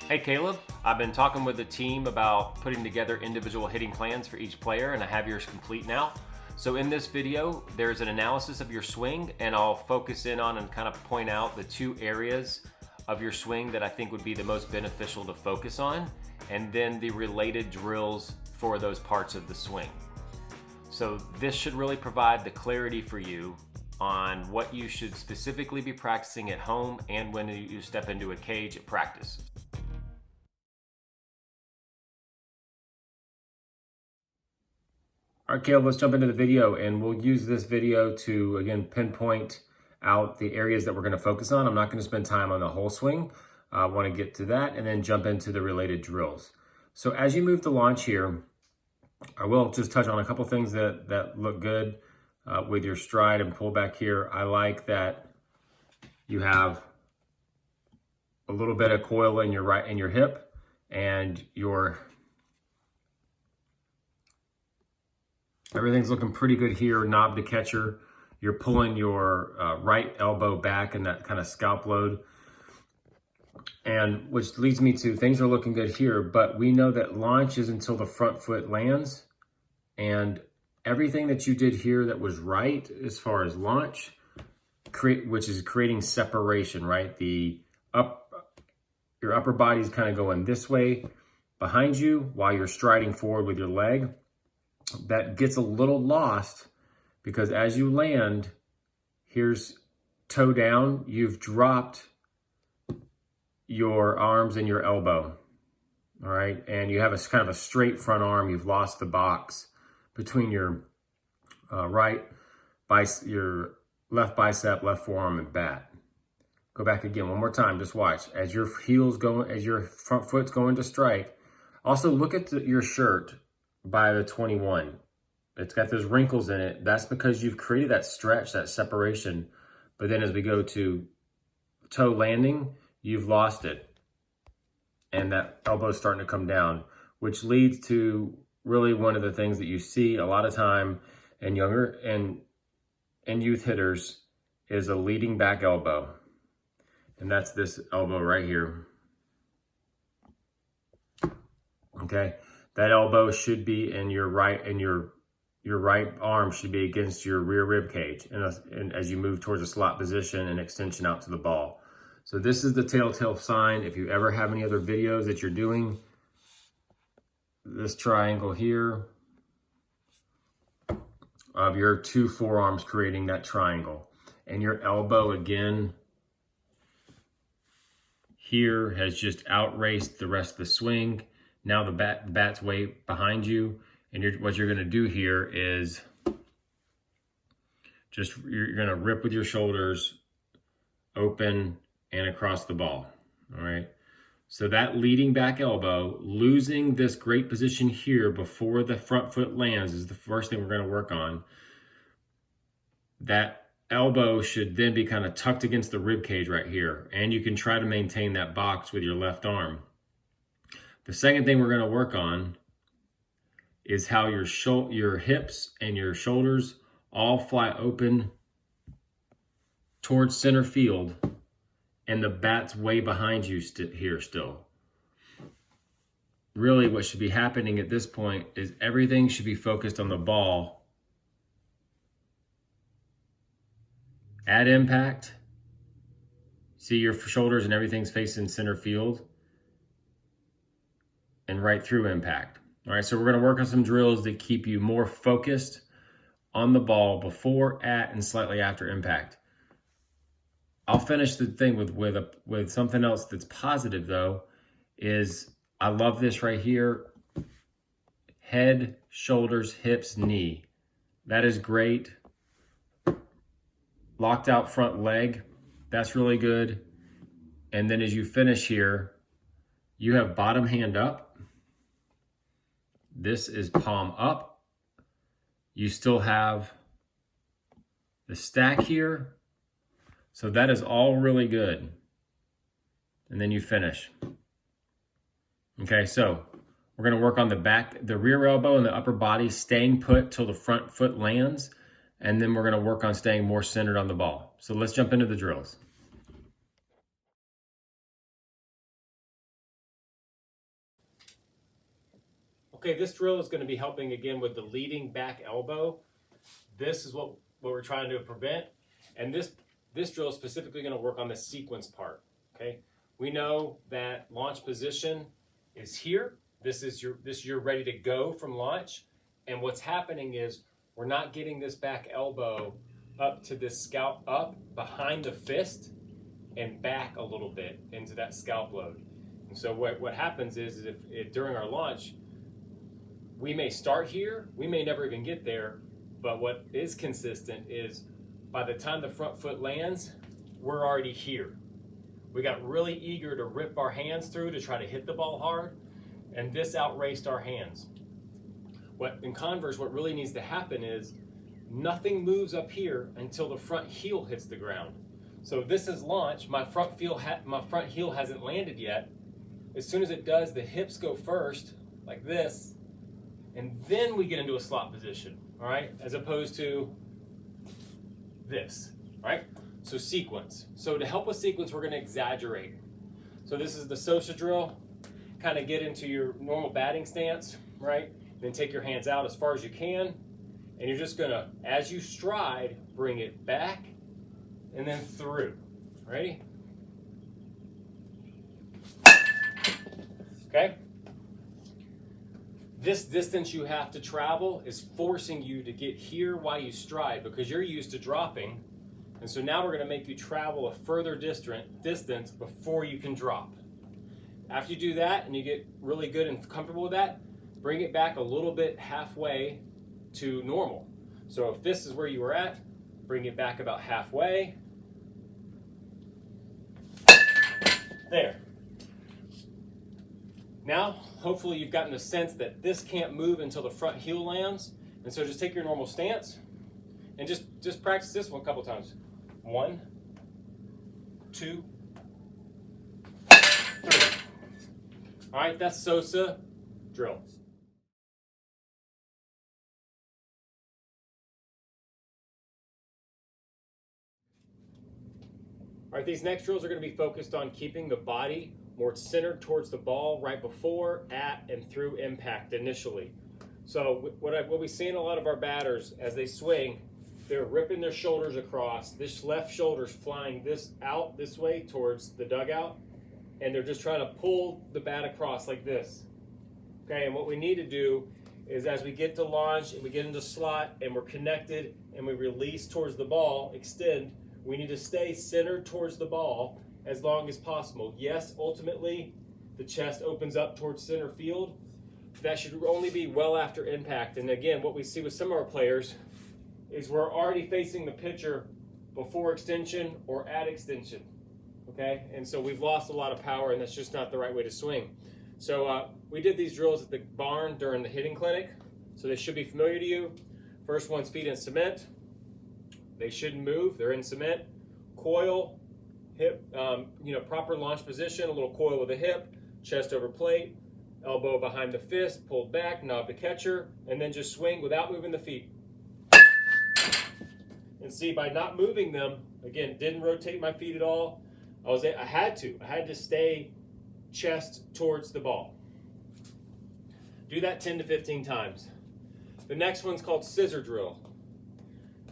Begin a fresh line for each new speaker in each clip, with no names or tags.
Hey Caleb, I've been talking with the team about putting together individual hitting plans for each player, and I have yours complete now. So in this video, there's an analysis of your swing, and I'll focus in on and kind of point out the two areas of your swing that I think would be the most beneficial to focus on, and then the related drills for those parts of the swing. So this should really provide the clarity for you on what you should specifically be practicing at home and when you step into a cage at practice. All right, Caleb, let's jump into the video, and we'll use this video to, again, pinpoint out the areas that we're going to focus on. I'm not going to spend time on the whole swing. I want to get to that and then jump into the related drills. So as you move to launch here, I will just touch on a couple things that look good with your stride and pullback here. I like that you have a little bit of coil in your hip, and everything's looking pretty good here, knob to catcher. You're pulling your right elbow back in that kind of scalp load. And which leads me to, things are looking good here, but we know that launch is until the front foot lands. And everything that you did here that was right as far as launch, which is creating separation, right? Your upper body is kind of going this way behind you while you're striding forward with your leg. That gets a little lost because as you land, here's toe down, you've dropped your arms and your elbow, all right? And you have a kind of a straight front arm. You've lost the box between your your left bicep, left forearm, and bat. Go back again one more time, just watch. As your front foot's going to strike, also look at your shirt by the 21. It's got those wrinkles in it. That's because you've created that stretch, that separation. But then as we go to toe landing, you've lost it. And that elbow's starting to come down, which leads to really one of the things that you see a lot of time in younger and youth hitters is a leading back elbow. And that's this elbow right here. Okay. That elbow should be in your right, and your right arm should be against your rear rib cage, and as you move towards a slot position and extension out to the ball. So this is the telltale sign. If you ever have any other videos that you're doing, this triangle here of your two forearms creating that triangle, and your elbow again here has just outraced the rest of the swing. Now the bat's way behind you, and what you're going to do here is you're going to rip with your shoulders open and across the ball. All right. So that leading back elbow, losing this great position here before the front foot lands, is the first thing we're going to work on. That elbow should then be kind of tucked against the rib cage right here, and you can try to maintain that box with your left arm. The second thing we're going to work on is how your hips and your shoulders all fly open towards center field, and the bat's way behind you here still. Really what should be happening at this point is everything should be focused on the ball at impact. See your shoulders and everything's facing center field and right through impact. All right, so we're going to work on some drills that keep you more focused on the ball before, at, and slightly after impact. I'll finish the thing with something else that's positive, though, is I love this right here. Head, shoulders, hips, knee. That is great. Locked out front leg. That's really good. And then as you finish here, you have bottom hand up. This is palm up. You still have the stack here. So that is all really good. And then you finish. Okay, so we're going to work on the rear elbow and the upper body staying put till the front foot lands. And then we're going to work on staying more centered on the ball. So let's jump into the drills. Okay, this drill is going to be helping again with the leading back elbow. This is what we're trying to prevent. And this drill is specifically going to work on the sequence part. Okay, we know that launch position is here. This is you're ready to go from launch. And what's happening is we're not getting this back elbow up to this scalp, up behind the fist and back a little bit into that scalp load. And so what happens is if during our launch, we may start here, we may never even get there, but what is consistent is by the time the front foot lands, we're already here. We got really eager to rip our hands through to try to hit the ball hard, and this outraced our hands. In converse, what really needs to happen is nothing moves up here until the front heel hits the ground. So this is launch, my front heel hasn't landed yet. As soon as it does, the hips go first, like this, and then we get into a slot position, all right? As opposed to this, all right? So sequence. So to help with sequence, we're gonna exaggerate. So this is the Sosa drill. Kind of get into your normal batting stance, right? Then take your hands out as far as you can, and you're just gonna, as you stride, bring it back and then through. Ready? Okay? This distance you have to travel is forcing you to get here while you stride because you're used to dropping. And so now we're going to make you travel a further distance before you can drop. After you do that and you get really good and comfortable with that, bring it back a little bit halfway to normal. So if this is where you were at, bring it back about halfway. There. Now, hopefully you've gotten a sense that this can't move until the front heel lands. And so just take your normal stance and just practice this one a couple times. 1, 2, 3. All right, that's Sosa drill. All right, these next drills are going to be focused on keeping the body more centered towards the ball right before, at, and through impact initially. So what we see in a lot of our batters as they swing, they're ripping their shoulders across. This left shoulder's flying this out this way towards the dugout, and they're just trying to pull the bat across like this. Okay, and what we need to do is as we get to launch and we get into slot and we're connected and we release towards the ball, extend, we need to stay centered towards the ball as long as possible. Yes, ultimately, the chest opens up towards center field. That should only be well after impact. And again, what we see with some of our players is we're already facing the pitcher before extension or at extension, okay? And so we've lost a lot of power, and that's just not the right way to swing. So we did these drills at the barn during the hitting clinic, so they should be familiar to you. First one's feet in cement. They shouldn't move, they're in cement. Coil, hip, proper launch position, a little coil with the hip, chest over plate, elbow behind the fist, pulled back, knob to catcher, and then just swing without moving the feet. And see, by not moving them, again, didn't rotate my feet at all. I had to stay chest towards the ball. Do that 10 to 15 times. The next one's called scissor drill.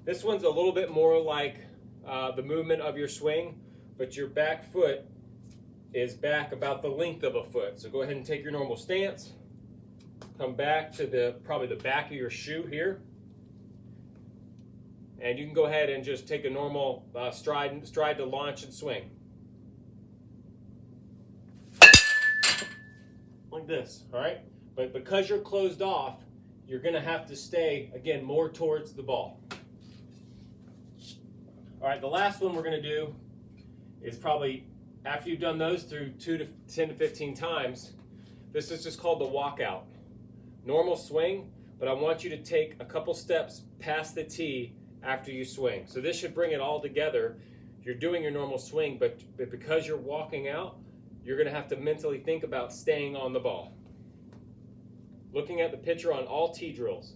This one's a little bit more like the movement of your swing, but your back foot is back about the length of a foot. So go ahead and take your normal stance. Come back to probably the back of your shoe here. And you can go ahead and just take a normal stride to launch and swing. Like this, all right? But because you're closed off, you're gonna have to stay, again, more towards the ball. All right, the last one we're gonna do is probably, after you've done those through 10 to 15 times, this is just called the walkout. Normal swing, but I want you to take a couple steps past the tee after you swing. So this should bring it all together. You're doing your normal swing, but because you're walking out, you're gonna have to mentally think about staying on the ball. Looking at the pitcher on all tee drills.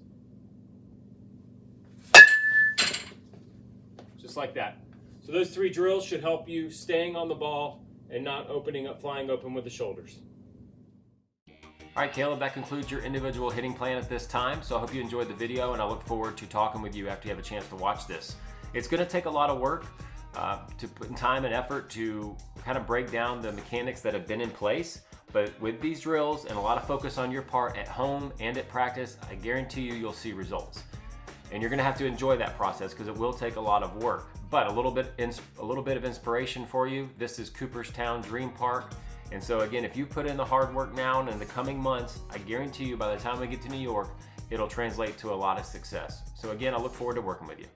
Just like that. So those 3 drills should help you staying on the ball and not flying open with the shoulders. All right, Caleb, that concludes your individual hitting plan at this time. So I hope you enjoyed the video, and I look forward to talking with you after you have a chance to watch this. It's gonna take a lot of work to put in time and effort to kind of break down the mechanics that have been in place. But with these drills and a lot of focus on your part at home and at practice, I guarantee you'll see results. And you're gonna have to enjoy that process because it will take a lot of work. But a little bit of inspiration for you. This is Cooperstown Dream Park. And so again, if you put in the hard work now and in the coming months, I guarantee you by the time we get to New York, it'll translate to a lot of success. So again, I look forward to working with you.